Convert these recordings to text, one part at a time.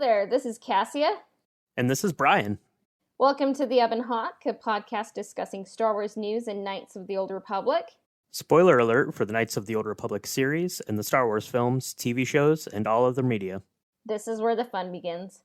there, this is Cassia. And this is Brian. Welcome to The Ebon Hawk, a podcast discussing Star Wars news and Knights of the Old Republic. Spoiler alert for the Knights of the Old Republic series and the Star Wars films, TV shows, and all other media. This is where the fun begins.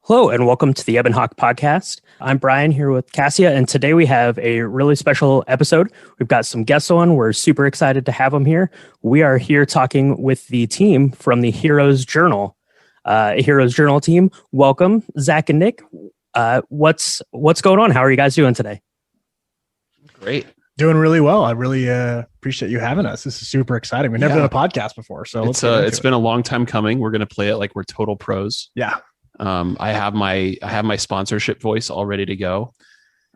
Hello, and welcome to the Ebon Hawk podcast. I'm Brian here with Cassia, and today we have a really special episode. We've got some guests on. We're super excited to have them here. We are here talking with the team from the Heroes Journal. Heroes Journal team, welcome, Zach and Nick. What's going on? How are you guys doing today? Great. Doing really well. I really appreciate you having us. This is super exciting. We've never done a podcast before, so it's been a long time coming. We're going to play it like we're total pros. Yeah. I have my sponsorship voice all ready to go.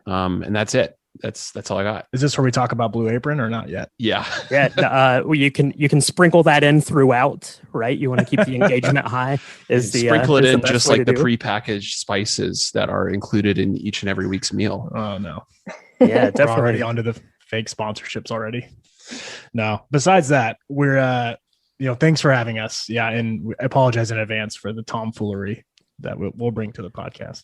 And that's it. That's all I got. Is this where we talk about Blue Apron or not yet? Yeah. Yeah. Well, you can sprinkle that in throughout, right? You want to keep the engagement high. Sprinkle it in just like the prepackaged spices that are included in each and every week's meal. Oh no. Yeah, definitely. We're already onto the fake sponsorships already. No. Besides that, we're thanks for having us. Yeah, and I apologize in advance for the tomfoolery that we'll bring to the podcast.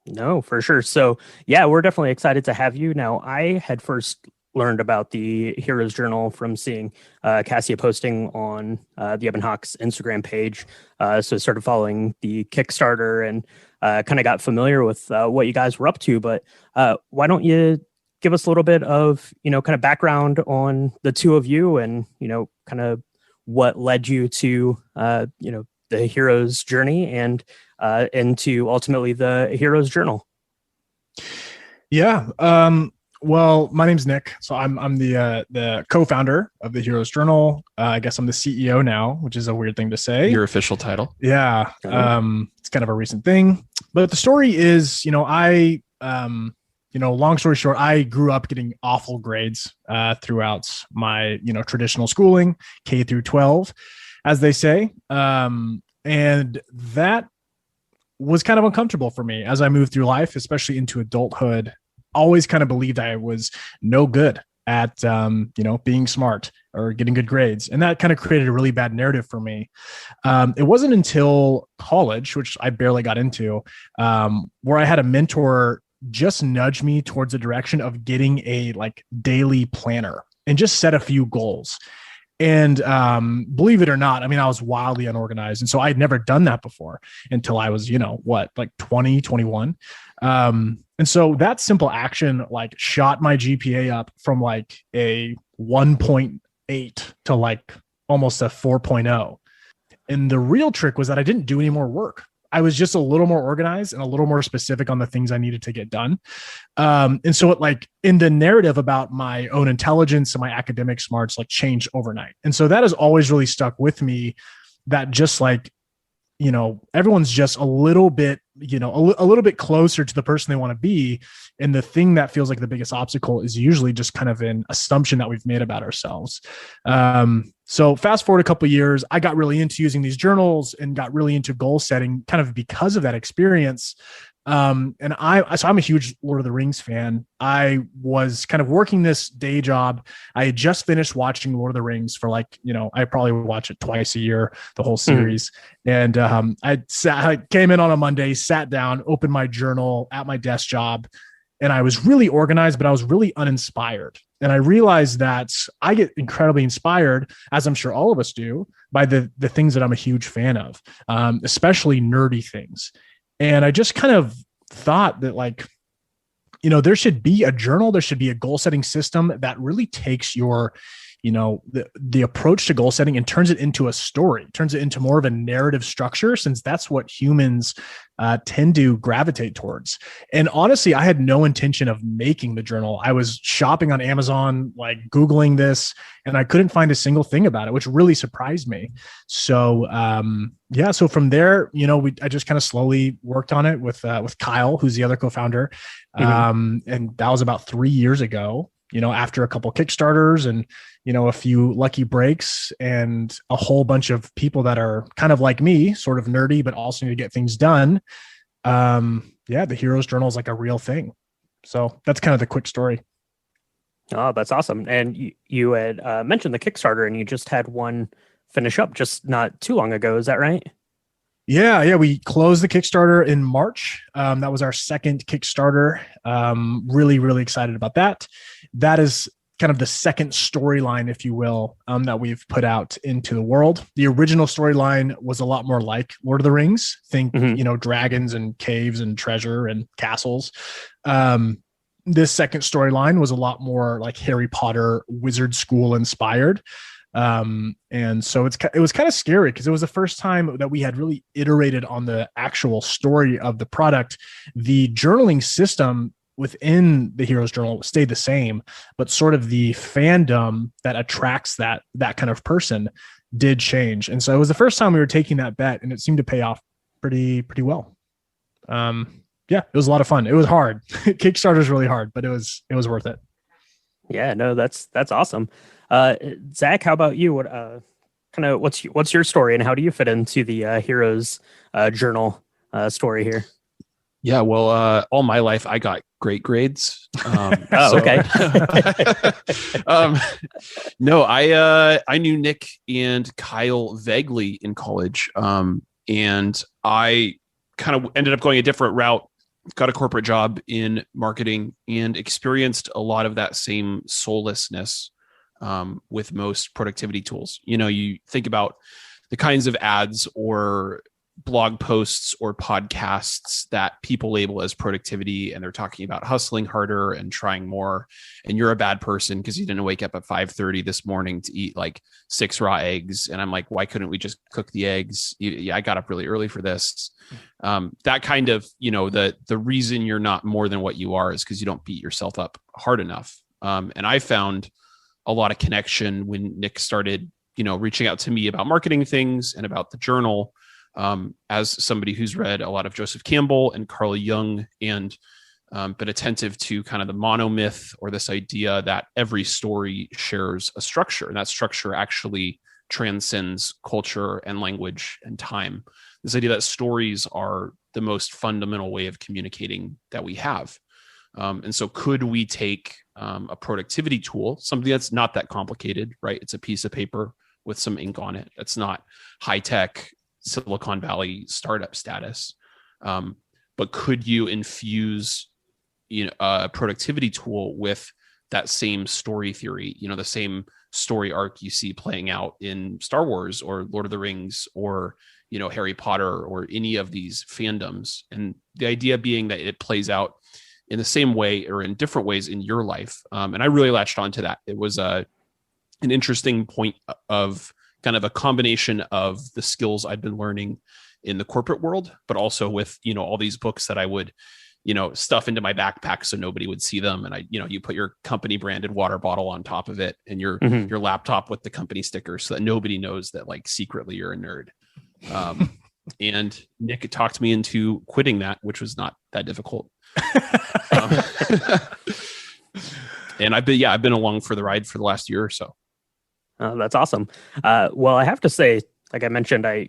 No, for sure. So yeah, we're definitely excited to have you. Now, I had first learned about the Heroes Journal from seeing Cassia posting on the Ebon Hawk's Instagram page. So started following the Kickstarter and kind of got familiar with what you guys were up to. But why don't you give us a little bit of, kind of background on the two of you and, kind of what led you to, the hero's journey and into ultimately the Heroes Journal. Yeah. Well, my name's Nick. So I'm the co-founder of the Heroes Journal. I guess I'm the CEO now, which is a weird thing to say. Your official title. Yeah. It's kind of a recent thing, but the story is, long story short, I grew up getting awful grades throughout my, traditional schooling, K through 12, as they say. And that was kind of uncomfortable for me as I moved through life, especially into adulthood. Always kind of believed I was no good at, being smart or getting good grades. And that kind of created a really bad narrative for me. It wasn't until college, which I barely got into, where I had a mentor just nudge me towards the direction of getting a daily planner and just set a few goals. And believe it or not, I was wildly unorganized. And so I'd never done that before until I was, 20, 21. And so that simple action shot my GPA up from a 1.8 to almost a 4.0. And the real trick was that I didn't do any more work. I was just a little more organized and a little more specific on the things I needed to get done. And so it in the narrative about my own intelligence and my academic smarts changed overnight. And so that has always really stuck with me, that just everyone's just a little bit, a little bit closer to the person they want to be. And the thing that feels like the biggest obstacle is usually just kind of an assumption that we've made about ourselves. So fast forward a couple of years, I got really into using these journals and got really into goal setting kind of because of that experience. So I'm a huge Lord of the Rings fan. I was kind of working this day job. I had just finished watching Lord of the Rings for I probably watch it twice a year, the whole series. And I came in on a Monday, sat down, opened my journal at my desk job, and I was really organized, but I was really uninspired. And I realized that I get incredibly inspired, as I'm sure all of us do, by the things that I'm a huge fan of, especially nerdy things. And I just kind of thought that there should be a journal, there should be a goal setting system that really takes your, the approach to goal setting and turns it into a story, turns it into more of a narrative structure, since that's what humans tend to gravitate towards. And honestly, I had no intention of making the journal. I was shopping on Amazon, like Googling this, and I couldn't find a single thing about it, which really surprised me. So, so from there, I just kind of slowly worked on it with Kyle, who's the other co-founder. And that was about 3 years ago, after a couple Kickstarters and, a few lucky breaks and a whole bunch of people that are kind of like me, sort of nerdy, but also need to get things done. The Heroes Journal is like a real thing. So that's kind of the quick story. Oh, that's awesome. And you had mentioned the Kickstarter, and you just had one finish up just not too long ago. Is that right? Yeah. We closed the Kickstarter in March. That was our second Kickstarter. Really, really excited about that. That is kind of the second storyline, if you will, that we've put out into the world. The original storyline was a lot more like Lord of the Rings. Think, dragons and caves and treasure and castles. This second storyline was a lot more like Harry Potter wizard school inspired. And so it was kind of scary because it was the first time that we had really iterated on the actual story of the product. The journaling system within the Heroes Journal stayed the same, but sort of the fandom that attracts that kind of person did change. And so it was the first time we were taking that bet, and it seemed to pay off pretty well. It was a lot of fun. It was hard. Kickstarter is really hard, but it was worth it. Yeah, no, that's awesome. Zach, how about you? What what's your story, and how do you fit into the Heroes Journal story here? Yeah, well, all my life I got great grades. Okay. No, I knew Nick and Kyle vaguely in college, and I kind of ended up going a different route. Got a corporate job in marketing and experienced a lot of that same soullessness with most productivity tools. You think about the kinds of ads or blog posts or podcasts that people label as productivity, and they're talking about hustling harder and trying more, and you're a bad person because you didn't wake up at 5:30 this morning to eat like 6 raw eggs. And I'm like, why couldn't we just cook the eggs? Yeah, I got up really early for this. That kind of, the reason you're not more than what you are is because you don't beat yourself up hard enough. And I found a lot of connection when Nick started, reaching out to me about marketing things and about the journal. As somebody who's read a lot of Joseph Campbell and Carl Jung and been attentive to kind of the monomyth, or this idea that every story shares a structure, and that structure actually transcends culture and language and time. This idea that stories are the most fundamental way of communicating that we have. And so could we take a productivity tool, something that's not that complicated, right? It's a piece of paper with some ink on it. It's not high tech Silicon Valley startup status. But could you infuse, a productivity tool with that same story theory, the same story arc you see playing out in Star Wars or Lord of the Rings or, Harry Potter or any of these fandoms? And the idea being that it plays out in the same way or in different ways in your life. And I really latched onto that. It was an interesting point of kind of a combination of the skills I'd been learning in the corporate world, but also with, all these books that I would, stuff into my backpack so nobody would see them. And you put your company branded water bottle on top of it and your laptop with the company sticker so that nobody knows that like secretly you're a nerd. And Nick talked me into quitting that, which was not that difficult. And I've been along for the ride for the last year or so. That's awesome. Well, I have to say, like I mentioned, I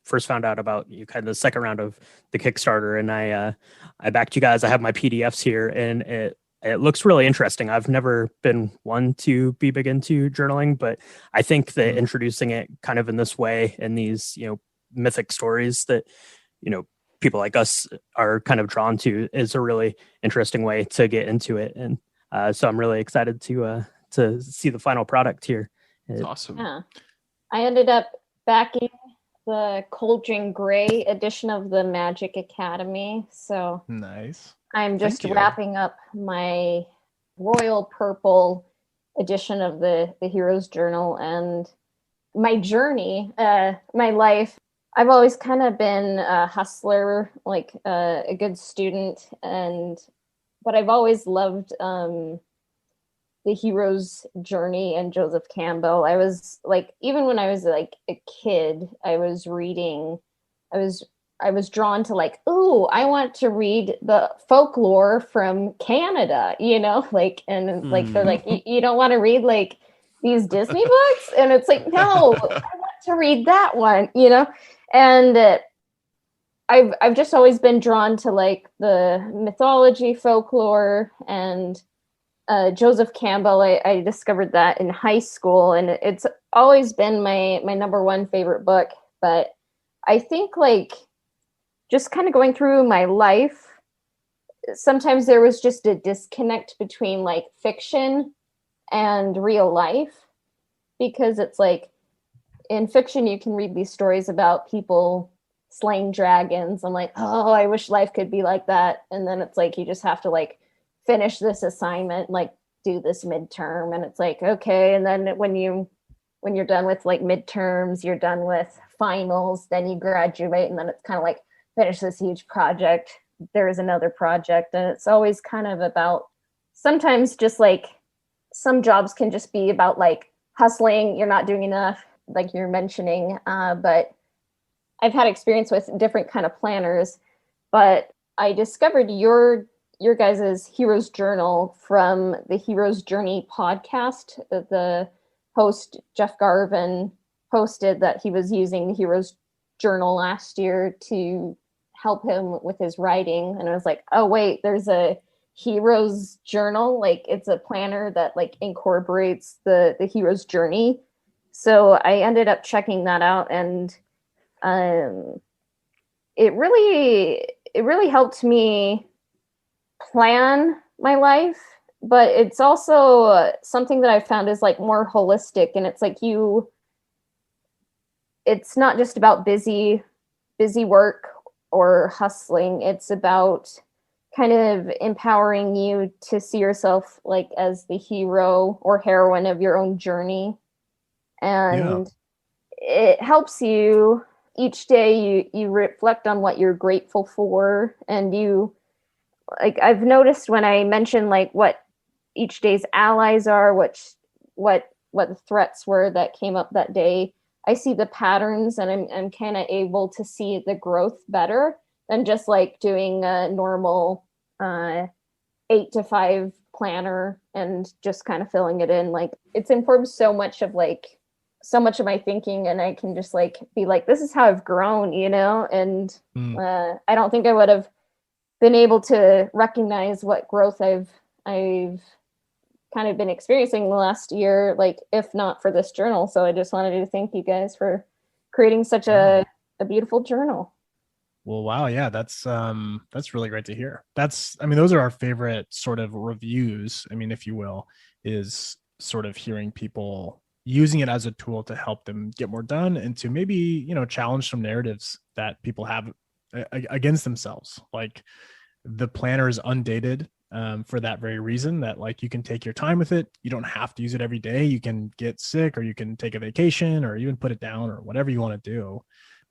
first found out about you kind of the second round of the Kickstarter, and I backed you guys. I have my PDFs here, and it looks really interesting. I've never been one to be big into journaling, but I think that introducing it kind of in this way, in these mythic stories that people like us are kind of drawn to, is a really interesting way to get into it. And so I'm really excited to see the final product here. It's awesome. Yeah. I ended up backing the Cauldron Gray edition of the Magic Academy. So nice. I'm just wrapping up my royal purple edition of the Hero's Journal. And my journey, my life, I've always kind of been a hustler, like a good student, but I've always loved the hero's journey and Joseph Campbell. I was like, even when I was like a kid, I was reading, I was drawn to like, ooh, I want to read the folklore from Canada, like, and like they're like, you don't want to read like these Disney books? And it's like, no, I want to read that one, and I've just always been drawn to like the mythology, folklore, and Joseph Campbell. I discovered that in high school, and it's always been my number one favorite book. But I think like just kind of going through my life, sometimes there was just a disconnect between like fiction and real life, because it's like in fiction you can read these stories about people slaying dragons. I'm like, oh, I wish life could be like that. And then it's like you just have to like finish this assignment, like do this midterm, and it's like, okay. And then when you're done with like midterms, you're done with finals, then you graduate, and then it's kind of like finish this huge project, there is another project. And it's always kind of about, sometimes just like some jobs can just be about like hustling, you're not doing enough, like you're mentioning, but I've had experience with different kind of planners. But I discovered your guys' Hero's Journal from the Hero's Journey podcast. The host, Jeff Garvin, posted that he was using the Hero's Journal last year to help him with his writing. And I was like, oh, wait, there's a Hero's Journal. Like, it's a planner that like incorporates the hero's journey. So I ended up checking that out, and it really helped me plan my life. But it's also something that I found is like more holistic, and it's like it's not just about busy work or hustling. It's about kind of empowering you to see yourself like as the hero or heroine of your own journey. And it helps you each day. You reflect on what you're grateful for, and you, like, I've noticed when I mention like what each day's allies are, what the threats were that came up that day, I see the patterns, and I'm kind of able to see the growth better than just like doing a normal 8 to 5 planner and just kind of filling it in. Like, it's informed so much of my thinking, and I can just like be like, this is how I've grown, and I don't think I would have been able to recognize what growth I've kind of been experiencing the last year, like, if not for this journal. So I just wanted to thank you guys for creating such a beautiful journal. Well, wow. Yeah, that's really great to hear. Those are our favorite sort of reviews, if you will, is sort of hearing people using it as a tool to help them get more done, and to maybe, challenge some narratives that people have against themselves. Like, the planner is undated for that very reason, that like you can take your time with it. You don't have to use it every day. You can get sick, or you can take a vacation, or even put it down, or whatever you want to do.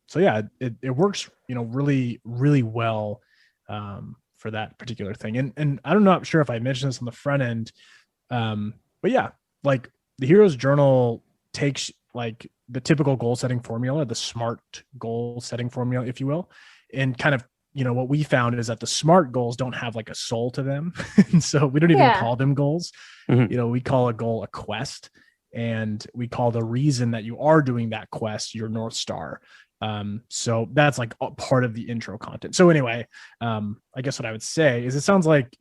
So yeah, it works, really, really well for that particular thing. And I'm not sure if I mentioned this on the front end, but yeah, like the Hero's Journal takes like the typical goal setting formula, the SMART goal setting formula, if you will, and kind of, what we found is that the SMART goals don't have like a soul to them. And so we don't even call them goals. Mm-hmm. We call a goal a quest, and we call the reason that you are doing that quest your North Star. So that's like part of the intro content. So anyway, I guess what I would say is, it sounds like,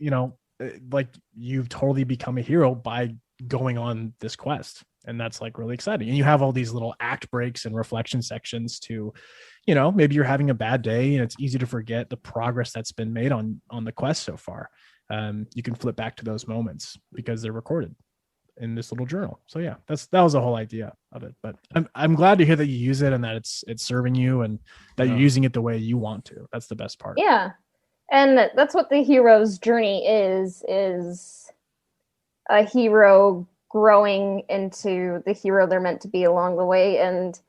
like you've totally become a hero by going on this quest. And that's like really exciting. And you have all these little act breaks and reflection sections to, maybe you're having a bad day and it's easy to forget the progress that's been made on the quest so far. You can flip back to those moments because they're recorded in this little journal. So yeah, that was the whole idea of it. But I'm glad to hear that you use it, and that it's serving you, and that you're using it the way you want to. That's the best part. Yeah. And that's what the hero's journey is a hero growing into the hero they're meant to be along the way. And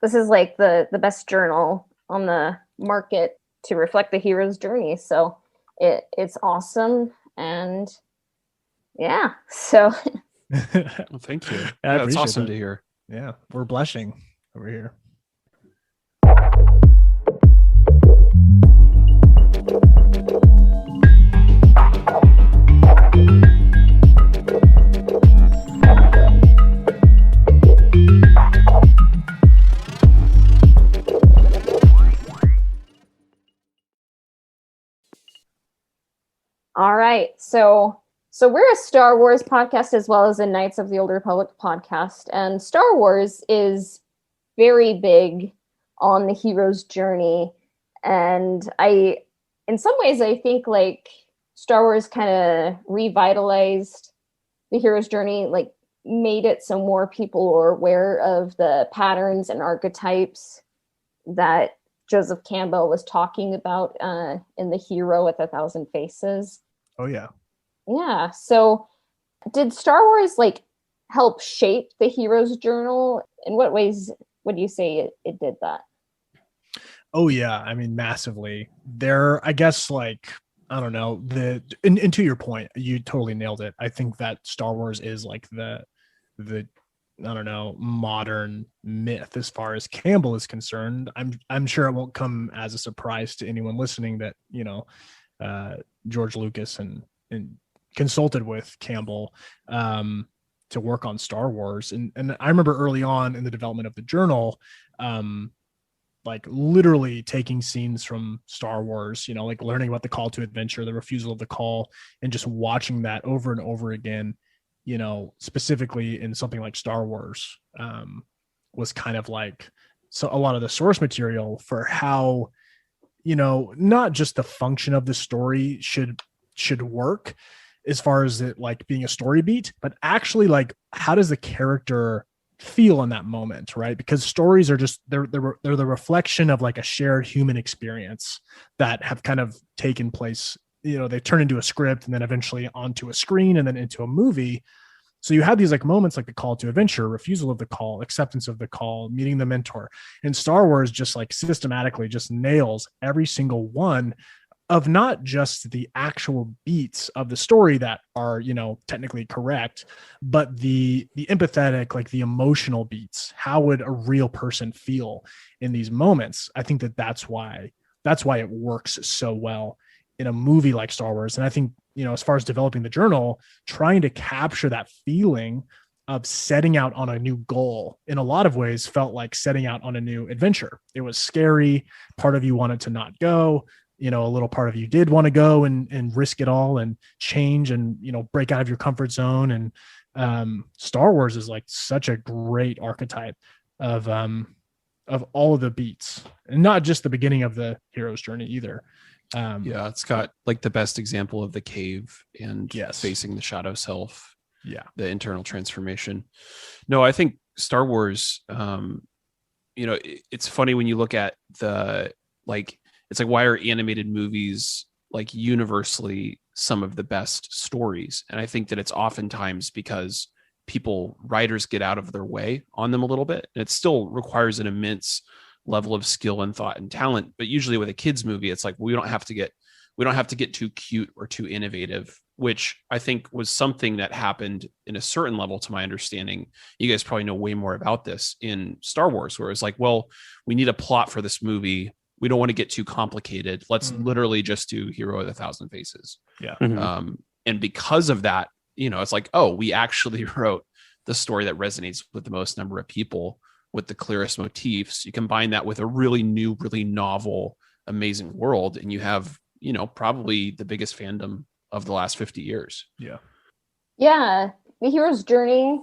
this is like the best journal on the market to reflect the hero's journey. So it's awesome. And yeah, so Well, thank you. I That's appreciate awesome that. to hear. Yeah, we're blushing over here. all right. So we're a Star Wars podcast as well as a Knights of the Old Republic podcast. And Star Wars is very big on the hero's journey. And in some ways, I think like Star Wars kind of revitalized the hero's journey, like made it so more people are aware of the patterns and archetypes that Joseph Campbell was talking about in The Hero with a Thousand Faces. Oh yeah. Yeah. So did Star Wars like help shape the hero's journal? In what ways would you say it did that? Oh yeah, I mean massively. There, I guess, like I don't know. And to your point, you totally nailed it. I think that Star Wars is like the I don't know, modern myth as far as Campbell is concerned. I'm sure it won't come as a surprise to anyone listening that George Lucas and consulted with Campbell to work on Star Wars. And I remember early on in the development of the journal, like literally taking scenes from Star Wars, like learning about the call to adventure, the refusal of the call, and just watching that over and over again, specifically in something like Star Wars, was kind of like, so a lot of the source material for how, not just the function of the story should work as far as it like being a story beat, but actually like, how does the character feel in that moment, right? Because stories are just they're the reflection of like a shared human experience that have kind of taken place. They turn into a script and then eventually onto a screen and then into a movie. So you have these like moments like the call to adventure, refusal of the call, acceptance of the call, meeting the mentor. And Star Wars just like systematically just nails every single one of not just the actual beats of the story that are, technically correct, but the empathetic, like the emotional beats. How would a real person feel in these moments? I think that's why it works so well in a movie like Star Wars. And I think, as far as developing the journal, trying to capture that feeling of setting out on a new goal in a lot of ways felt like setting out on a new adventure. It was scary. Part of you wanted to not go. A little part of you did want to go and risk it all and change and, break out of your comfort zone. And Star Wars is like such a great archetype of all of the beats, and not just the beginning of the hero's journey either. Yeah, it's got like the best example of the cave and Yes. facing the shadow self. Yeah. The internal transformation. No, I think Star Wars, it's funny when you look at it's like, why are animated movies like universally some of the best stories? And I think that it's oftentimes because writers get out of their way on them a little bit. And it still requires an immense level of skill and thought and talent. But usually with a kid's movie, it's like, we don't have to get too cute or too innovative, which I think was something that happened in a certain level, to my understanding. You guys probably know way more about this in Star Wars, where it's like, well, we need a plot for this movie. We don't want to get too complicated. Let's literally just do Hero with a Thousand Faces. Yeah. Mhm. And because of that, it's like, oh, we actually wrote the story that resonates with the most number of people with the clearest motifs. You combine that with a really new, really novel, amazing world, and you have, probably the biggest fandom of the last 50 years. Yeah. Yeah, the hero's journey.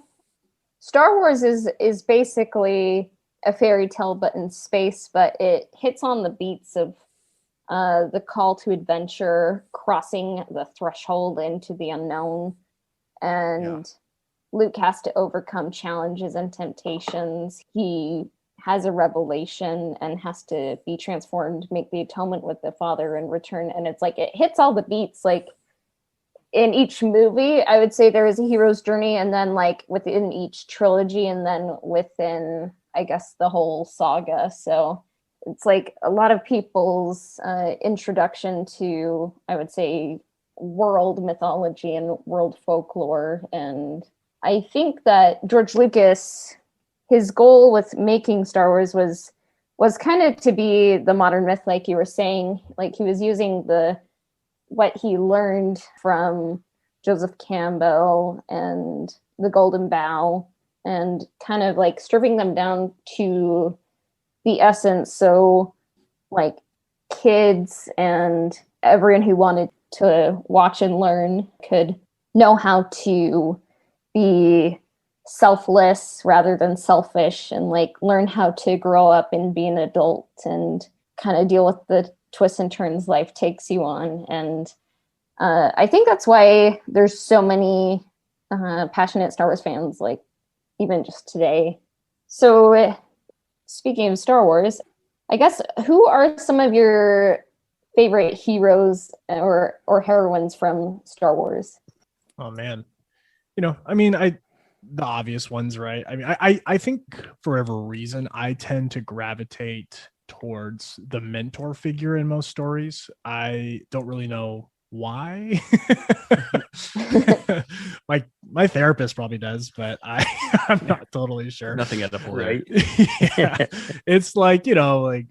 Star Wars is basically a fairy tale but in space, but it hits on the beats of the call to adventure, crossing the threshold into the unknown, and Luke has to overcome challenges and temptations. He has a revelation and has to be transformed, make the atonement with the Father and return. And it's like, it hits all the beats. Like, in each movie, I would say there is a hero's journey, and then like within each trilogy, and then within, I guess, the whole saga. So it's like a lot of people's introduction to, I would say, world mythology and world folklore. And I think that George Lucas, his goal with making Star Wars was kind of to be the modern myth, like you were saying. Like he was using what he learned from Joseph Campbell and the Golden Bough, and kind of like stripping them down to the essence. So like kids and everyone who wanted to watch and learn could know how to be selfless rather than selfish, and like learn how to grow up and be an adult and kind of deal with the twists and turns life takes you on. And I think that's why there's so many passionate Star Wars fans, like even just today. So speaking of Star Wars, I guess, who are some of your favorite heroes or heroines from Star Wars? Oh man, I mean, the obvious ones, right? I mean, I think for whatever reason, I tend to gravitate towards the mentor figure in most stories. I don't really know why. my therapist probably does, but I'm not totally sure. Nothing edible, Right. Yeah, it's like, like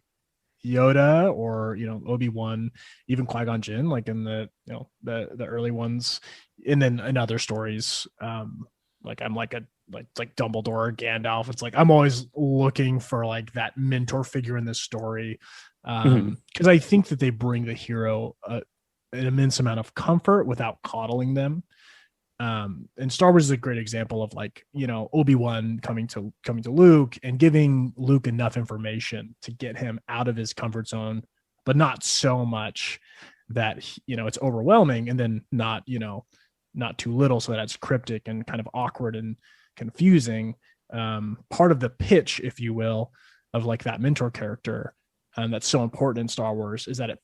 Yoda or Obi-Wan, even Qui-Gon Jinn, like in the the early ones, and then in other stories, like I'm like Dumbledore or Gandalf. It's like I'm always looking for like that mentor figure in this story, because I think that they bring the hero an immense amount of comfort without coddling them. And Star Wars is a great example of like, Obi-Wan coming to Luke and giving Luke enough information to get him out of his comfort zone, but not so much that it's overwhelming, and then not too little so that it's cryptic and kind of awkward and confusing. Part of the pitch, if you will, of like that mentor character, that's so important in Star Wars, is that it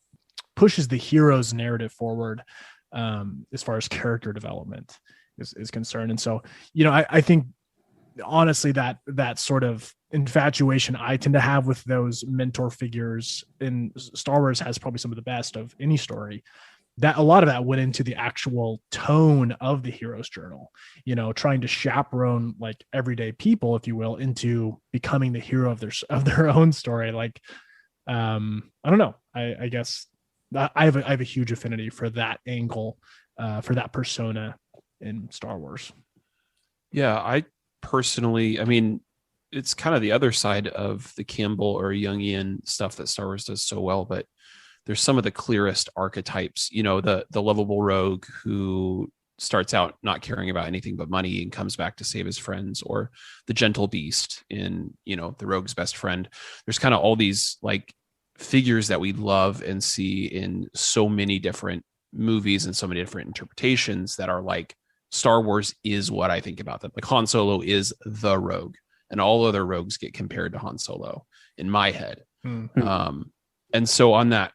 pushes the hero's narrative forward, as far as character development is concerned. And so, I think honestly that sort of infatuation I tend to have with those mentor figures in Star Wars has probably some of the best of any story. That a lot of that went into the actual tone of the hero's journal, trying to chaperone like everyday people, if you will, into becoming the hero of their own story. Like, I don't know. I guess I have a huge affinity for that angle, for that persona in Star Wars. Yeah, I personally, I mean, it's kind of the other side of the Campbell or Jungian stuff that Star Wars does so well, but there's some of the clearest archetypes, the lovable rogue who starts out not caring about anything but money and comes back to save his friends, or the gentle beast in, the rogue's best friend. There's kind of all these like figures that we love and see in so many different movies and so many different interpretations that are like, Star Wars is what I think about them. Like Han Solo is the rogue, and all other rogues get compared to Han Solo in my head. Mm-hmm. And so on that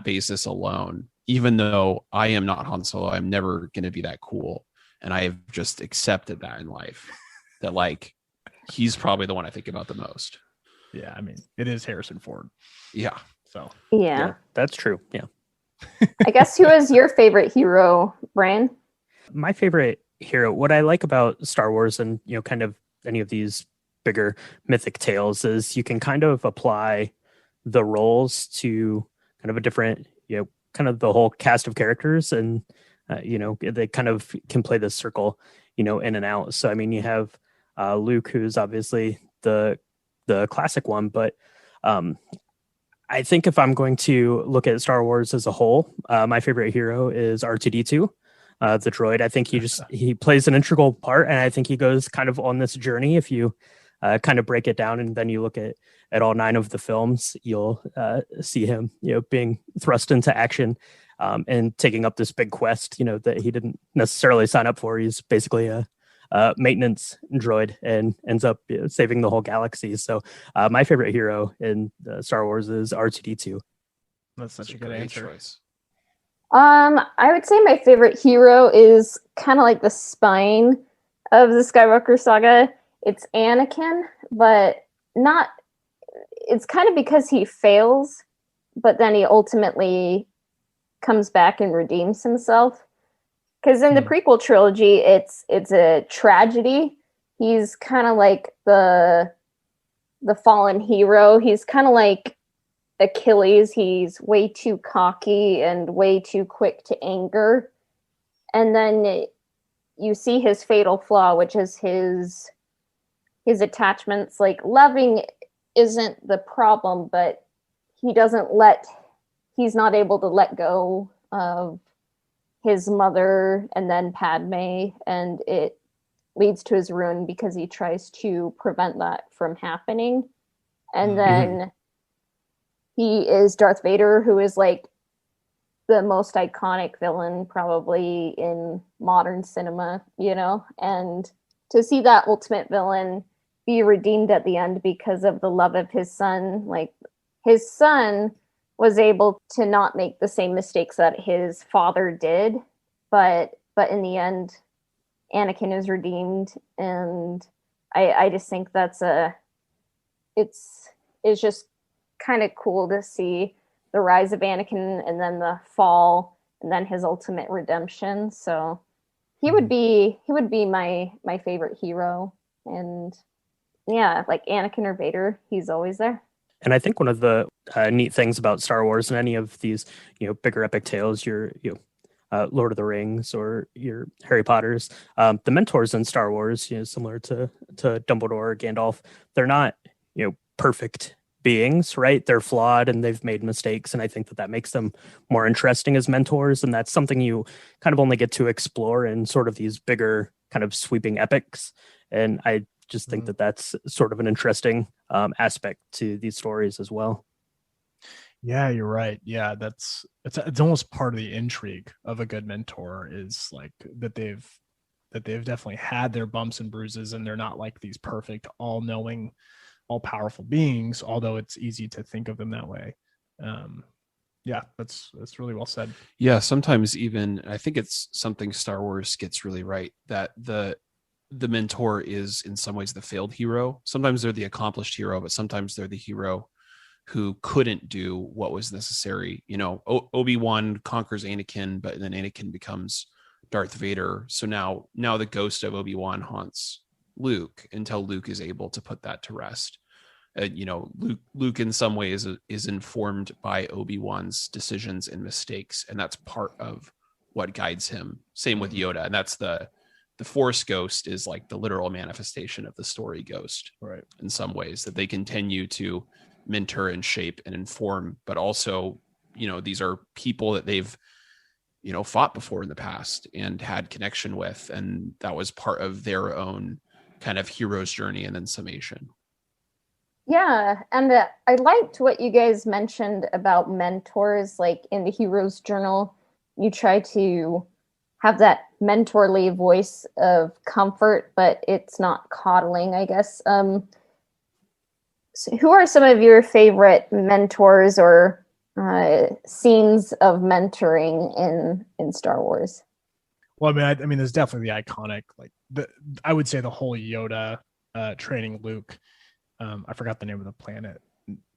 basis alone, even though I am not Han Solo, I'm never going to be that cool. And I have just accepted that in life, that like, he's probably the one I think about the most. Yeah. I mean, it is Harrison Ford. Yeah. So Yeah. That's true. Yeah. I guess, who is your favorite hero, Brian? My favorite hero, what I like about Star Wars and, kind of any of these bigger mythic tales, is you can kind of apply the roles to kind of a different, kind of the whole cast of characters, and they kind of can play this circle, in and out. So I mean, you have Luke, who's obviously the classic one, but I think if I'm going to look at Star Wars as a whole, my favorite hero is R2D2, the droid. I think he plays an integral part, and I think he goes kind of on this journey. If you kind of break it down and then you look at all 9 of the films, you'll see him, being thrust into action, and taking up this big quest, that he didn't necessarily sign up for. He's basically a maintenance droid and ends up saving the whole galaxy. So my favorite hero in Star Wars is R2D2. That's such a good answer. Choice. I would say my favorite hero is kind of like the spine of the Skywalker saga. It's Anakin, but not, it's kind of because he fails, but then he ultimately comes back and redeems himself. Because in the prequel trilogy, it's a tragedy. He's kind of like the fallen hero. He's kind of like Achilles. He's way too cocky and way too quick to anger. And then you see his fatal flaw, which is his attachments. Like, loving isn't the problem, but he's not able to let go of his mother and then Padme, and it leads to his ruin because he tries to prevent that from happening. And then he is Darth Vader, who is like the most iconic villain probably in modern cinema, you know? And to see that ultimate villain be redeemed at the end because of the love of his son, like his son was able to not make the same mistakes that his father did, but in the end, Anakin is redeemed, and I just think it's just kind of cool to see the rise of Anakin and then the fall and then his ultimate redemption. So he would be my favorite hero, and yeah, like Anakin or Vader, he's always there. And I think one of the neat things about Star Wars and any of these, bigger epic tales, Lord of the Rings or your Harry Potters, the mentors in Star Wars, similar to Dumbledore or Gandalf, they're not, perfect beings, right? They're flawed and they've made mistakes. And I think that makes them more interesting as mentors. And that's something you kind of only get to explore in sort of these bigger kind of sweeping epics. And I just think that that's sort of an interesting aspect to these stories as well. Yeah, you're right. Yeah, it's almost part of the intrigue of a good mentor is like that they've definitely had their bumps and bruises, and they're not like these perfect, all-knowing, all-powerful beings, although it's easy to think of them that way. Yeah, that's really well said. Yeah, sometimes even I think it's something Star Wars gets really right, that the mentor is in some ways the failed hero. Sometimes they're the accomplished hero, but sometimes they're the hero who couldn't do what was necessary. Obi-Wan conquers Anakin, but then Anakin becomes Darth Vader. So now the ghost of Obi-Wan haunts Luke until Luke is able to put that to rest. Luke in some ways is informed by Obi-Wan's decisions and mistakes, and that's part of what guides him. Same with Yoda, and that's the Force ghost is like the literal manifestation of the story ghost, right? In some ways, that they continue to mentor and shape and inform, but also, these are people that they've, fought before in the past and had connection with, and that was part of their own kind of hero's journey and then summation. Yeah, and I liked what you guys mentioned about mentors. Like in the hero's journal, you try to have that mentorly voice of comfort, but it's not coddling, I guess. So who are some of your favorite mentors or scenes of mentoring in Star Wars? Well, I mean, there's definitely the iconic, like I would say the whole Yoda training Luke. I forgot the name of the planet.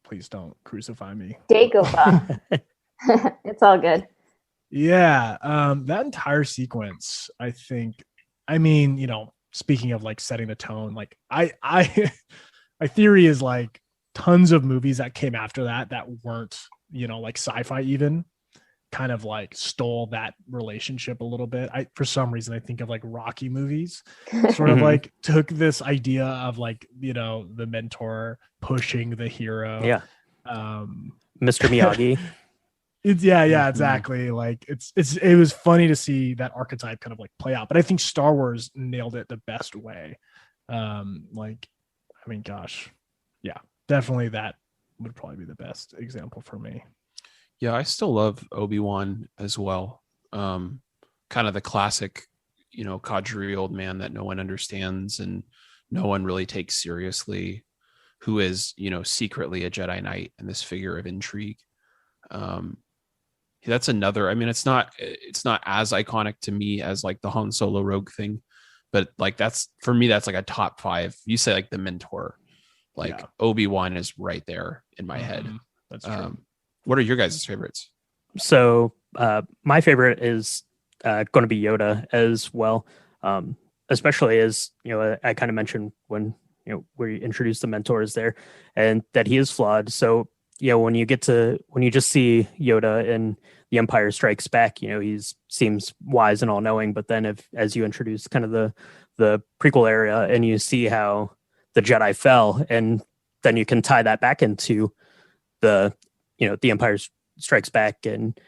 Please don't crucify me. Dagobah. It's all good. Yeah, that entire sequence, I think. I mean, speaking of like setting the tone, like I my theory is like tons of movies that came after that weren't, like sci-fi even, kind of like stole that relationship a little bit. For some reason I think of like Rocky movies sort of like took this idea of like, the mentor pushing the hero. Yeah. Mr. Miyagi. Exactly. Like it was funny to see that archetype kind of like play out, but I think Star Wars nailed it the best way. I mean, gosh, yeah, definitely that would probably be the best example for me. Yeah, I still love Obi-Wan as well. Kind of the classic, cadre old man that no one understands and no one really takes seriously, who is, secretly a Jedi Knight and this figure of intrigue. that's another. I mean, it's not as iconic to me as like the Han Solo Rogue thing, but like that's for me, that's like a top 5. You say like the mentor, like Obi-Wan is right there in my head. That's true. What are your guys' favorites? So my favorite is going to be Yoda as well, especially as I kind of mentioned when we introduced the mentors there, and that he is flawed. So when you just see Yoda in The Empire Strikes Back, he seems wise and all knowing, but then as you introduce kind of the prequel area and you see how the Jedi fell, and then you can tie that back into the Empire Strikes Back, and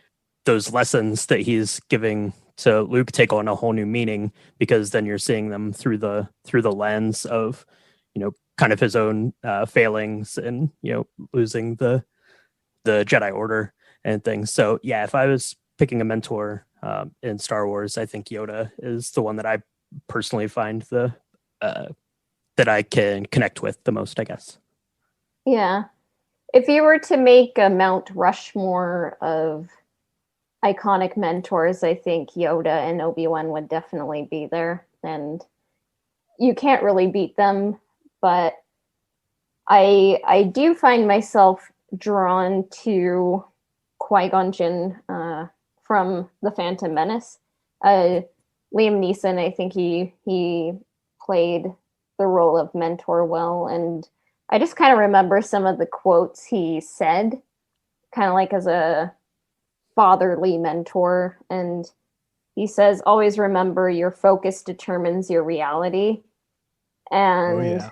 those lessons that he's giving to Luke take on a whole new meaning, because then you're seeing them through the lens of kind of his own failings and losing the Jedi Order and things. So yeah, if I was picking a mentor in Star Wars, I think Yoda is the one that I personally find that I can connect with the most, I guess. Yeah. If you were to make a Mount Rushmore of iconic mentors, I think Yoda and Obi-Wan would definitely be there, and you can't really beat them. But I do find myself drawn to Qui-Gon Jinn from The Phantom Menace. Liam Neeson, I think he played the role of mentor well, and I just kind of remember some of the quotes he said, kind of like as a fatherly mentor. And he says, always remember your focus determines your reality. And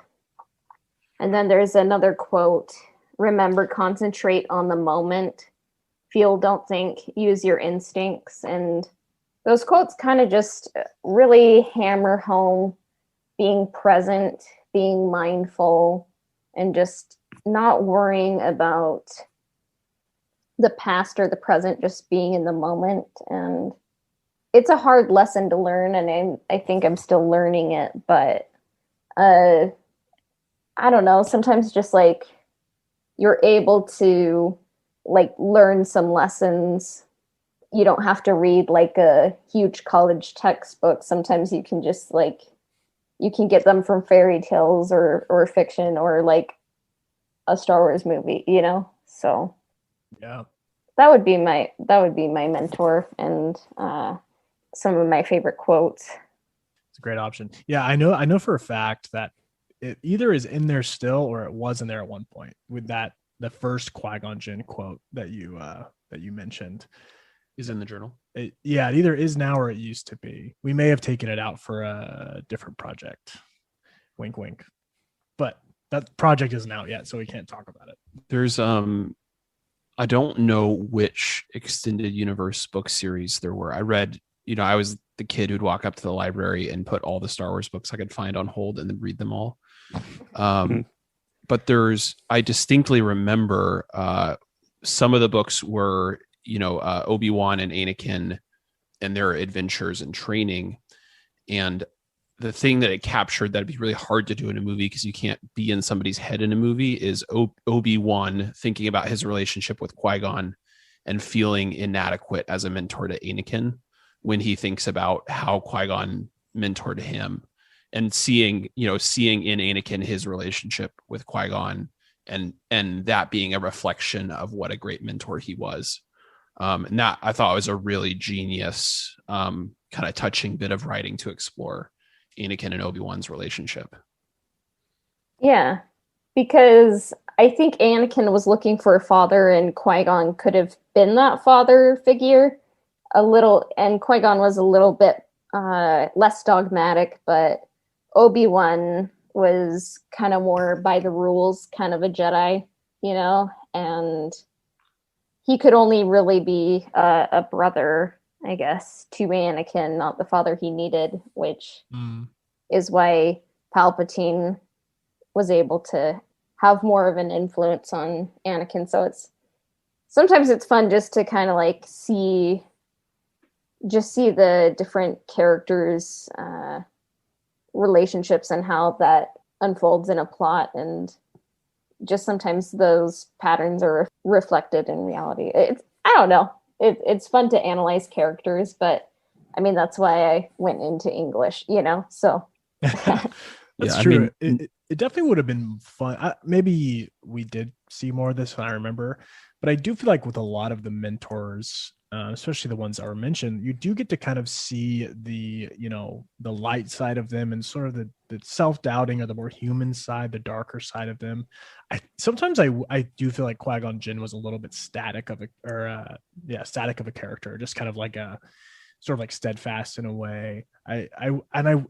and then there's another quote, remember, concentrate on the moment, feel, don't think, use your instincts. And those quotes kind of just really hammer home being present, being mindful, and just not worrying about the past or the present, just being in the moment. And it's a hard lesson to learn, and I think I'm still learning it, but I don't know, sometimes just like you're able to like learn some lessons. You don't have to read like a huge college textbook. Sometimes you can just like, you can get them from fairy tales or fiction or like a Star Wars movie, So yeah, that would be my mentor, and some of my favorite quotes. It's a great option. Yeah, I know for a fact that it either is in there still or it was in there at one point with the first Qui-Gon Jinn quote that you mentioned is in the journal. It either is now or it used to be. We may have taken it out for a different project. Wink, wink. But that project isn't out yet, so we can't talk about it. There's I don't know which extended universe book series there were. I read, I was the kid who'd walk up to the library and put all the Star Wars books I could find on hold and then read them all. But I distinctly remember some of the books were, Obi-Wan and Anakin and their adventures and training. And the thing that it captured that'd be really hard to do in a movie, because you can't be in somebody's head in a movie, is Obi-Wan thinking about his relationship with Qui-Gon and feeling inadequate as a mentor to Anakin when he thinks about how Qui-Gon mentored him, and seeing in Anakin his relationship with Qui-Gon, and that being a reflection of what a great mentor he was. And that I thought was a really genius, kind of touching bit of writing to explore Anakin and Obi-Wan's relationship. Yeah, because I think Anakin was looking for a father, and Qui-Gon could have been that father figure a little, and Qui-Gon was a little bit less dogmatic, but Obi-Wan was kind of more by the rules, kind of a Jedi, and he could only really be a brother, I guess, to Anakin, not the father he needed, which is why Palpatine was able to have more of an influence on Anakin. So sometimes it's fun just to kind of like see the different characters' relationships and how that unfolds in a plot, and just sometimes those patterns are reflected in reality. I don't know. it's fun to analyze characters, but I mean, that's why I went into English, so. That's Yeah, true. I mean, It definitely would have been fun. Maybe we did see more of this than I remember, but I do feel like with a lot of the mentors, especially the ones that were mentioned, you do get to kind of see the light side of them and sort of the self-doubting or the more human side, the darker side of them. Sometimes I do feel like Qui-Gon Jinn was a little bit static of a character, just kind of like a sort of like steadfast in a way. It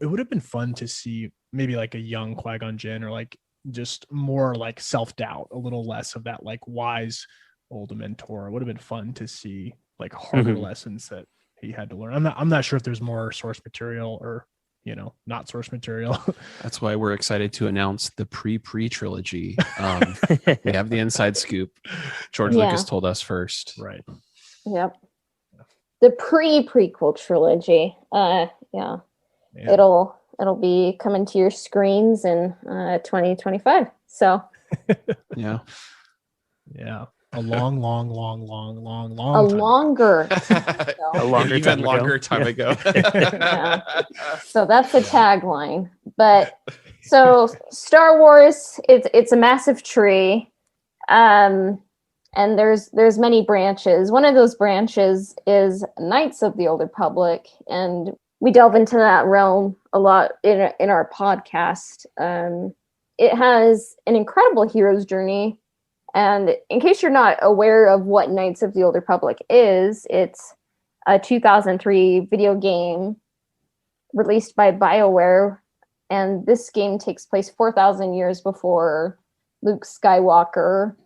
would have been fun to see maybe like a young Qui-Gon Jinn, or like just more like self-doubt, a little less of that like wise old mentor. It would have been fun to see like harder lessons that he had to learn. I'm not sure if there's more source material or not source material. that's why we're excited to announce the pre trilogy. We have the inside scoop. George Lucas told us first. Right. Yep. The prequel trilogy. Yeah. It'll be coming to your screens in 2025. So Yeah. A long a longer even longer time ago. Yeah. So that's a tagline. But so Star Wars, it's a massive tree. And there's many branches. One of those branches is Knights of the Old Republic, and we delve into that realm a lot in our podcast. It has an incredible hero's journey. And in case you're not aware of what Knights of the Old Republic is, it's a 2003 video game released by BioWare. And this game takes place 4,000 years before Luke Skywalker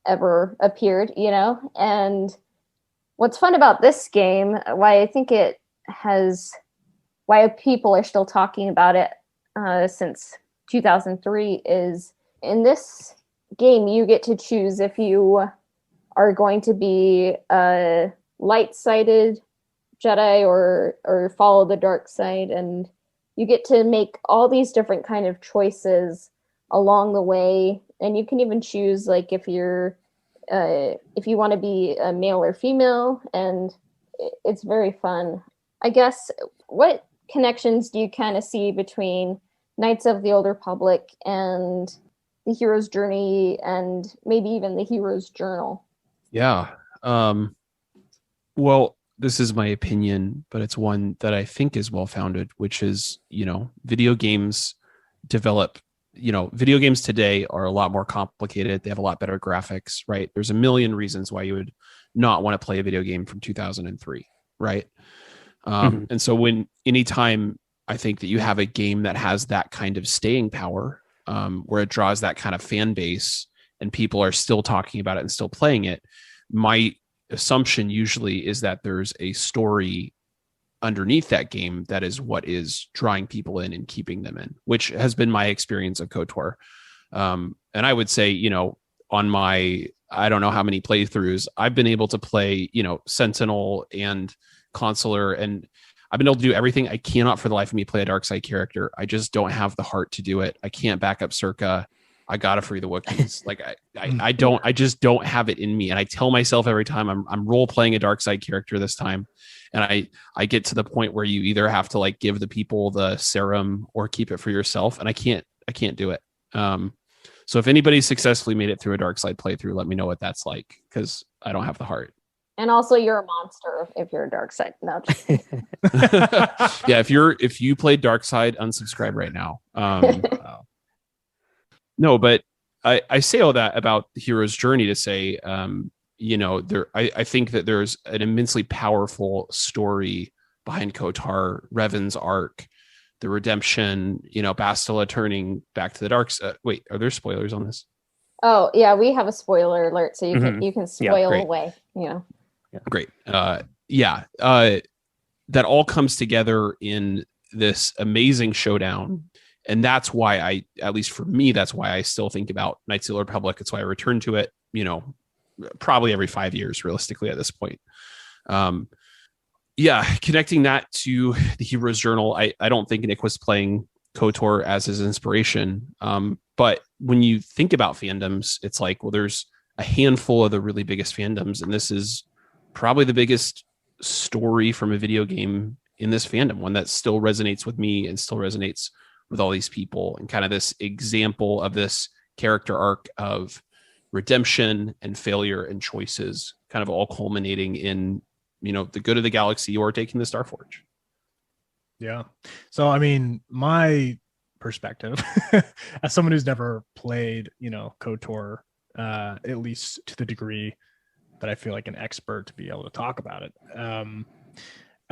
ever appeared, And what's fun about this game, why people are still talking about it since 2003, is in this game you get to choose if you are going to be a light-sided Jedi or follow the dark side, and you get to make all these different kind of choices along the way. And you can even choose like if you want to be a male or female, and it's very fun. I guess, what connections do you kind of see between Knights of the Old Republic and the hero's journey, and maybe even the hero's journal? Yeah. Well, this is my opinion, but it's one that I think is well-founded, which is, video games today are a lot more complicated. They have a lot better graphics, right? There's a million reasons why you would not want to play a video game from 2003, right? And so anytime I think that you have a game that has that kind of staying power, where it draws that kind of fan base and people are still talking about it and still playing it, my assumption usually is that there's a story underneath that game that is what is drawing people in and keeping them in, which has been my experience of KOTOR. And I would say, on my, I don't know how many playthroughs, I've been able to play, Sentinel and Consular, and I've been able to do everything. I cannot for the life of me play a dark side character. I just don't have the heart to do it. I can't back up Circa. I gotta free the Wookiees. Like I just don't have it in me. And I tell myself every time I'm role playing a dark side character this time, and I get to the point where you either have to like give the people the serum or keep it for yourself, and I can't do it. So if anybody successfully made it through a dark side playthrough, let me know what that's like, because I don't have the heart. And also, you're a monster if you're a dark side. No, yeah, if you play dark side, unsubscribe right now. No, but I say all that about the hero's journey to say, I think that there's an immensely powerful story behind KOTOR, Revan's arc, the redemption, Bastila turning back to the dark side. Wait, are there spoilers on this? Oh yeah, we have a spoiler alert, so you can spoil away. Yeah. Great. That all comes together in this amazing showdown. And that's why at least for me, that's why I still think about Knights of the Old Republic. It's why I return to it, probably every 5 years, realistically, at this point. Connecting that to the hero's journal, I don't think Nick was playing KOTOR as his inspiration. But when you think about fandoms, it's like, well, there's a handful of the really biggest fandoms, and this is probably the biggest story from a video game in this fandom, one that still resonates with me and still resonates with all these people, and kind of this example of this character arc of redemption and failure and choices, kind of all culminating in, the good of the galaxy or taking the Starforge. Yeah. So, I mean, my perspective as someone who's never played, KOTOR, at least to the degree that I feel like an expert to be able to talk about it. I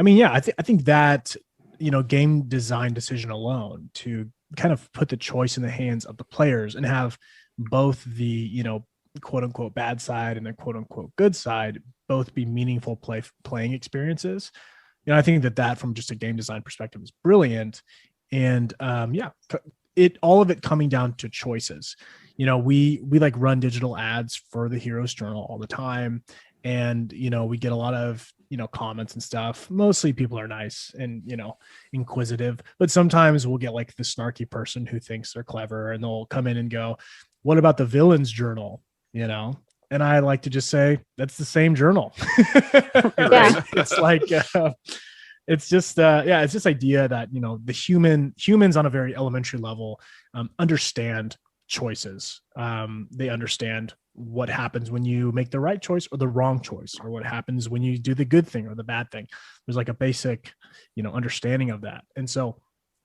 mean, yeah, I think that, game design decision alone to kind of put the choice in the hands of the players and have both the, quote unquote bad side and the quote unquote good side both be meaningful playing experiences. I think that from just a game design perspective is brilliant. And all of it coming down to choices. We like run digital ads for the Heroes Journal all the time. And, we get a lot of, comments and stuff. Mostly people are nice and, inquisitive, but sometimes we'll get like the snarky person who thinks they're clever and they'll come in and go, what about the villain's journal? And I like to just say, that's the same journal. Yeah. It's like, it's just idea that, the humans on a very elementary level understand choices. They understand what happens when you make the right choice or the wrong choice, or what happens when you do the good thing or the bad thing. There's like a basic, understanding of that. And so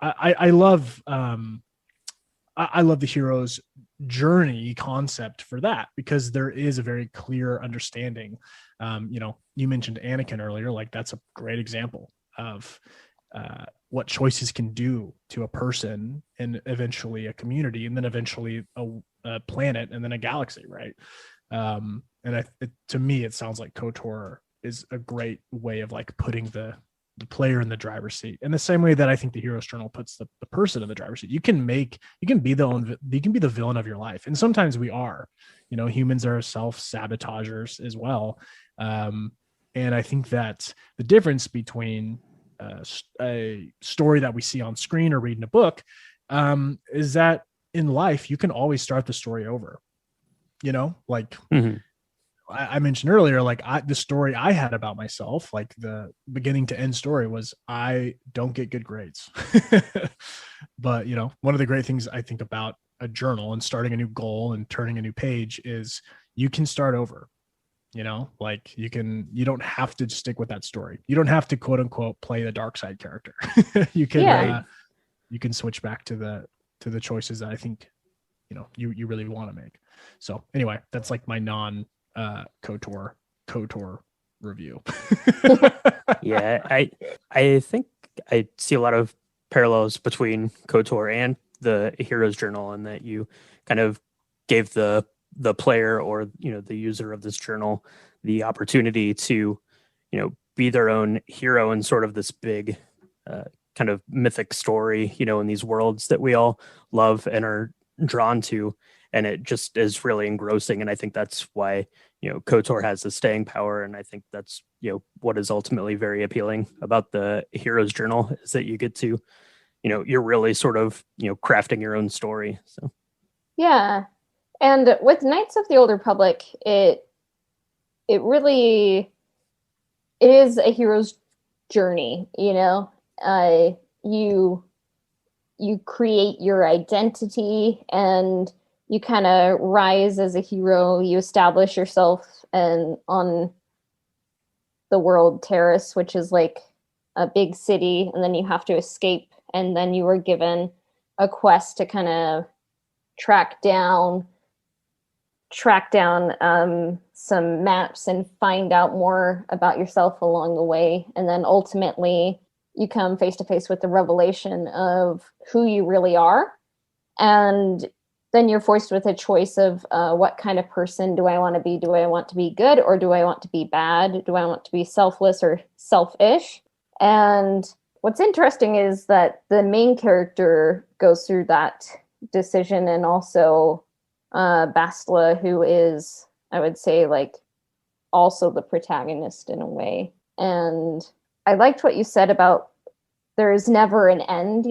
I love the hero's journey concept for that, because there is a very clear understanding. You mentioned Anakin earlier, like that's a great example of what choices can do to a person and eventually a community, and then eventually a planet, and then a galaxy, right? To me, it sounds like KOTOR is a great way of like putting the player in the driver's seat, in the same way that I think the Heroes Journal puts the person in the driver's seat. You can be the villain of your life, and sometimes we are. Humans are self-sabotagers as well. And I think that the difference between a story that we see on screen or read in a book is that in life, you can always start the story over. I mentioned earlier, like the story I had about myself, like the beginning to end story was I don't get good grades. But, one of the great things I think about a journal and starting a new goal and turning a new page is you can start over. Like you don't have to stick with that story. You don't have to quote unquote play the dark side character. You can, you can switch back to the choices that I think, you really want to make. So anyway, that's like my KOTOR review. Yeah. I think I see a lot of parallels between KOTOR and the Heroes Journal, in that you kind of gave the player, or the user of this journal, the opportunity to be their own hero in sort of this big kind of mythic story, in these worlds that we all love and are drawn to, and it just is really engrossing. And I think that's why KOTOR has the staying power, and I think that's what is ultimately very appealing about the Heroes Journal, is that you get to you're really sort of crafting your own story. So yeah. And with Knights of the Old Republic, it really is a hero's journey. You create your identity and you kind of rise as a hero. You establish yourself on the world Terrace, which is like a big city, and then you have to escape. And then you were given a quest to kind of track down some maps and find out more about yourself along the way. And then ultimately you come face to face with the revelation of who you really are. And then you're forced with a choice of what kind of person do I want to be? Do I want to be good, or do I want to be bad? Do I want to be selfless or selfish? And what's interesting is that the main character goes through that decision, and also Bastila, who is, I would say, like also the protagonist in a way. And I liked what you said about there is never an end,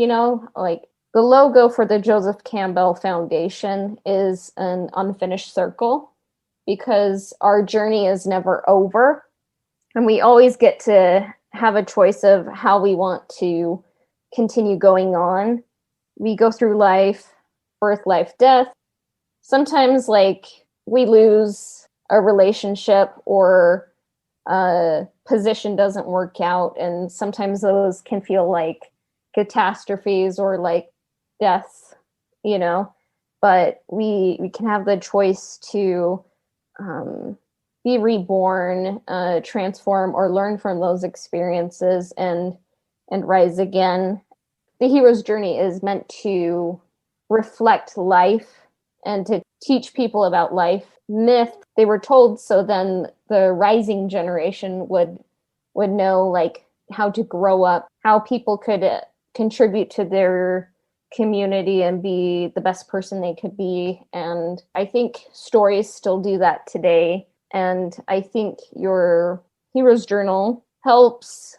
like the logo for the Joseph Campbell Foundation is an unfinished circle, because our journey is never over. And we always get to have a choice of how we want to continue going on. We go through life, birth, life, death. Sometimes like we lose a relationship or a position doesn't work out, and sometimes those can feel like catastrophes or like deaths, you know. But we can have the choice to be reborn, transform, or learn from those experiences and rise again. The hero's journey is meant to reflect life and to teach people about life. Myth, they were told so then the rising generation would know like how to grow up, how people could contribute to their community and be the best person they could be. And I think stories still do that today. And I think your hero's journal helps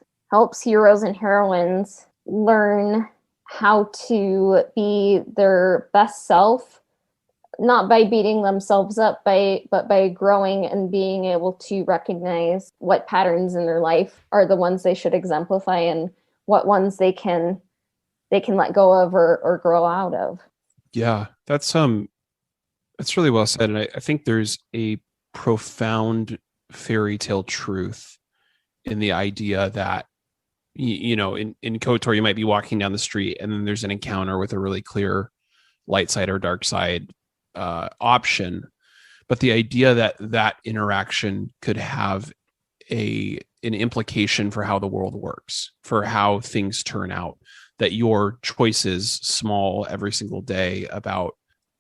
heroes and heroines learn how to be their best self, not by beating themselves up, but by growing and being able to recognize what patterns in their life are the ones they should exemplify and what ones they can let go of or grow out of. Yeah, that's really well said. And I think there's a profound fairy tale truth in the idea that, you know, in KOTOR, you might be walking down the street and then there's an encounter with a really clear light side or dark side option. But the idea that interaction could have an implication for how the world works, for how things turn out, that your choices, small every single day, about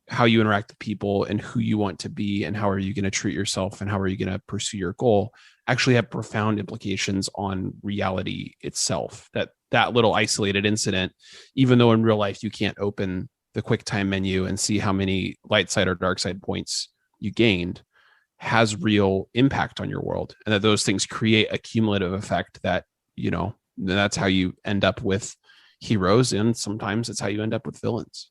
how you interact with people and who you want to be and how are you going to treat yourself and how are you going to pursue your goal, actually have profound implications on reality itself. That little isolated incident, even though in real life you can't open the QuickTime menu and see how many light side or dark side points you gained, has real impact on your world, and that those things create a cumulative effect that, you know, that's how you end up with heroes, and sometimes it's how you end up with villains.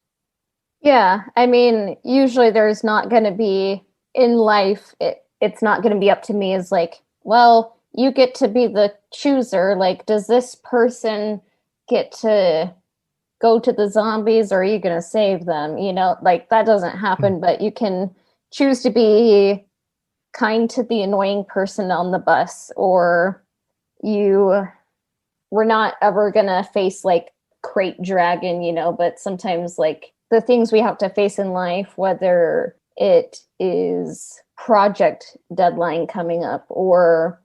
Yeah, I mean, usually there's not going to be in life, it's not going to be up to me as like, well, you get to be the chooser. Like, does this person get to go to the zombies or are you going to save them? You know, like that doesn't happen, but you can choose to be kind to the annoying person on the bus, or we're not ever going to face like crate dragon, you know, but sometimes like the things we have to face in life, whether it is project deadline coming up or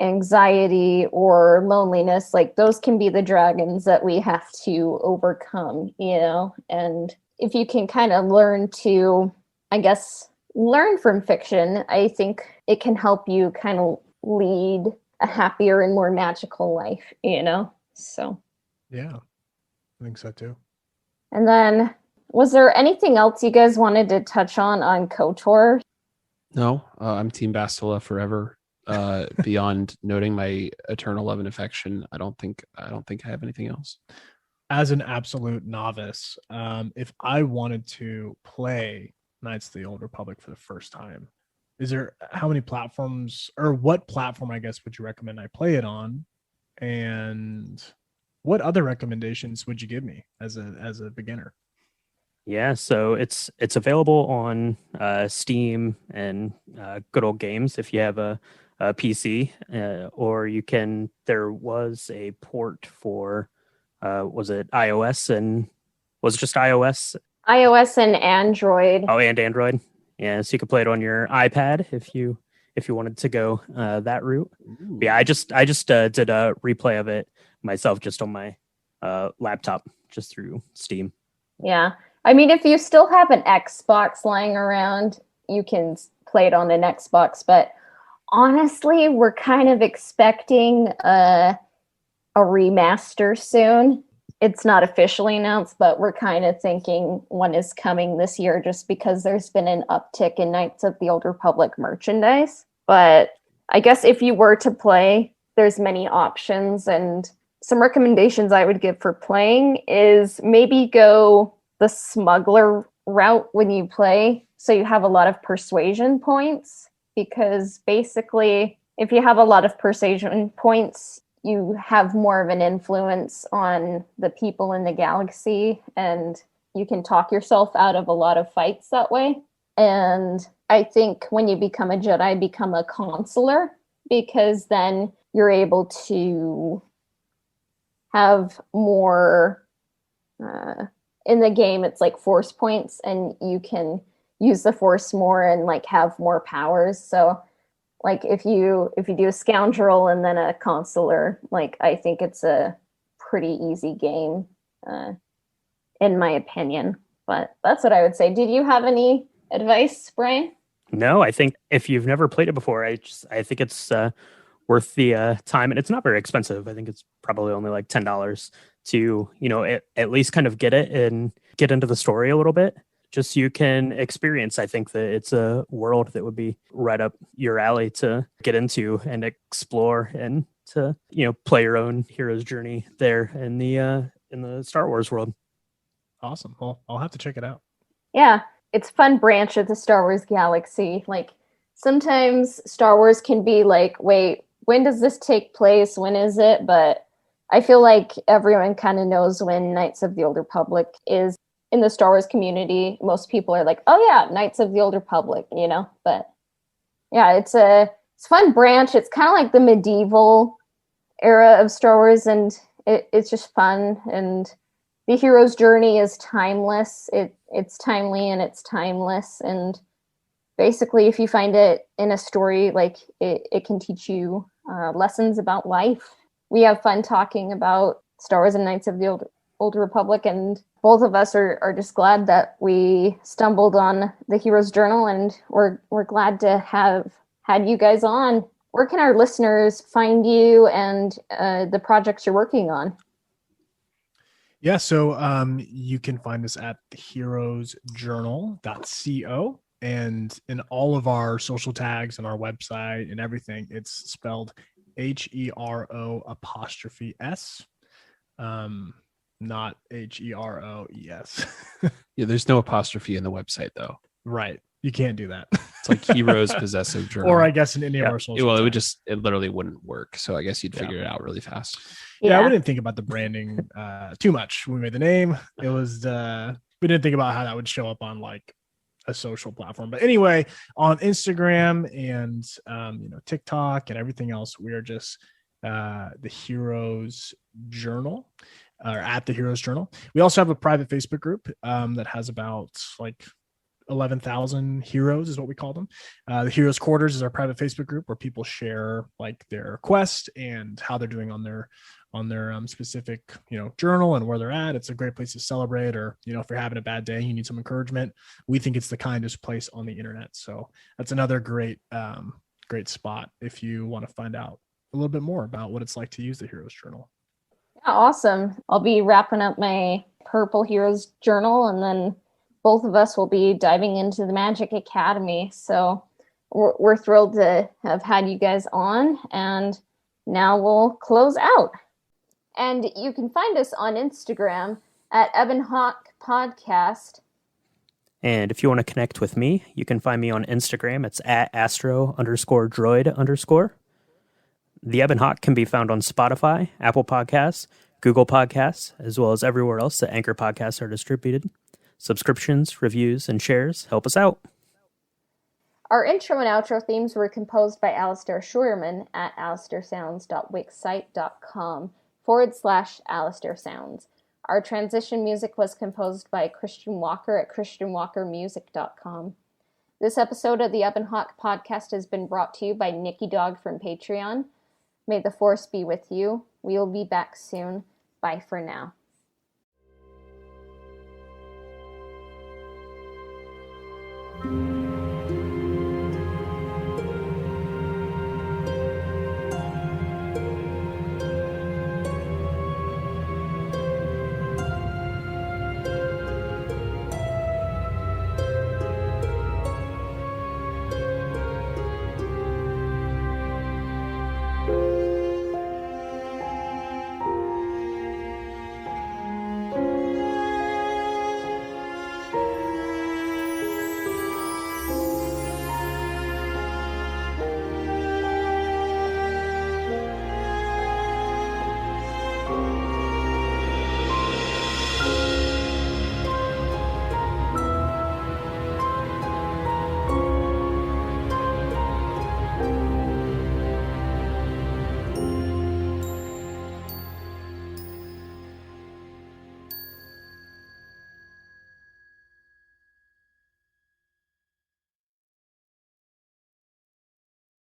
anxiety or loneliness, like those can be the dragons that we have to overcome, you know. And if you can kind of learn to, I guess, learn from fiction, I think it can help you kind of lead a happier and more magical life, you know. So Yeah, I think so too. And then, was there anything else you guys wanted to touch on KOTOR? No, I'm Team Bastila forever. Beyond noting my eternal love and affection, I don't think I have anything else. As an absolute novice, if I wanted to play Knights of the Old Republic for the first time, how many platforms, or what platform, I guess, would you recommend I play it on? And what other recommendations would you give me as a beginner? Yeah, so it's available on Steam and Good Old Games if you have a PC, or you can. There was a port for was it iOS, and was it just iOS? iOS and Android. Oh, and Android. Yeah, so you could play it on your iPad if you wanted to go that route. Yeah, I just did a replay of it myself just on my laptop, just through Steam. Yeah. I mean, if you still have an Xbox lying around, you can play it on an Xbox. But honestly, we're kind of expecting a remaster soon. It's not officially announced, but we're kind of thinking one is coming this year just because there's been an uptick in Knights of the Old Republic merchandise. But I guess if you were to play, there's many options, and some recommendations I would give for playing is maybe go the smuggler route when you play, so you have a lot of persuasion points, because basically if you have a lot of persuasion points, you have more of an influence on the people in the galaxy, and you can talk yourself out of a lot of fights that way. And I think when you become a Jedi, become a consular, because then you're able to have more in the game. It's like force points, and you can use the force more and like have more powers. So like if you do a scoundrel and then a consular, like I think it's a pretty easy game, in my opinion. But that's what I would say. Did you have any advice, Brian? No, I think if you've never played it before, I think it's worth the time, and it's not very expensive. I think it's probably only like $10 to at least kind of get it and get into the story a little bit, just so you can experience. I think that it's a world that would be right up your alley to get into and explore, and to play your own hero's journey there in the Star Wars world. Awesome. Well, I'll have to check it out. Yeah, it's a fun branch of the Star Wars galaxy. Like sometimes Star Wars can be like, wait, when does this take place? When is it? But I feel like everyone kind of knows when Knights of the Old Republic is. In the Star Wars community, most people are like, oh yeah, Knights of the Old Republic, But yeah, it's a fun branch. It's kind of like the medieval era of Star Wars, and it's just fun. And the hero's journey is timeless. It's timely and it's timeless. And basically, if you find it in a story, like it can teach you lessons about life. We have fun talking about Star Wars and Knights of the Old Republic, and both of us are just glad that we stumbled on the Hero's Journal, and we're glad to have had you guys on. Where can our listeners find you and the projects you're working on? Yeah, so you can find us at heroesjournal.co, and in all of our social tags and our website and everything, it's spelled HERO''S. Not HEROES. Yeah, there's no apostrophe in the website though. Right. You can't do that. It's like Heroes Possessive Journal. Or I guess in any of our social Well, tags. it literally wouldn't work. So I guess you'd figure it out really fast. Yeah, we didn't think about the branding too much when we made the name. It was we didn't think about how that would show up on like a social platform. But anyway, on Instagram and TikTok and everything else, we are just the Heroes Journal. Or at the Heroes Journal. We also have a private Facebook group that has about like 11,000 heroes is what we call them. The Heroes Quarters is our private Facebook group where people share like their quest and how they're doing on their specific journal and where they're at. It's a great place to celebrate, or if you're having a bad day, you need some encouragement. We think it's the kindest place on the internet. So that's another great spot if you want to find out a little bit more about what it's like to use the Heroes Journal. Awesome. I'll be wrapping up my Purple Heroes Journal, and then both of us will be diving into the Magic Academy. So we're thrilled to have had you guys on, and now we'll close out. And you can find us on Instagram at Ebonhawk Podcast. And if you want to connect with me, you can find me on Instagram. It's at astro_droid_. The Ebon Hawk can be found on Spotify, Apple Podcasts, Google Podcasts, as well as everywhere else that Anchor podcasts are distributed. Subscriptions, reviews, and shares help us out. Our intro and outro themes were composed by Alistair Scheuerman at alistairsounds.wixsite.com/Alistair Sounds. Our transition music was composed by Christian Walker at christianwalkermusic.com. This episode of the Ebon Hawk Podcast has been brought to you by Nikki Dog from Patreon. May the Force be with you. We'll be back soon. Bye for now.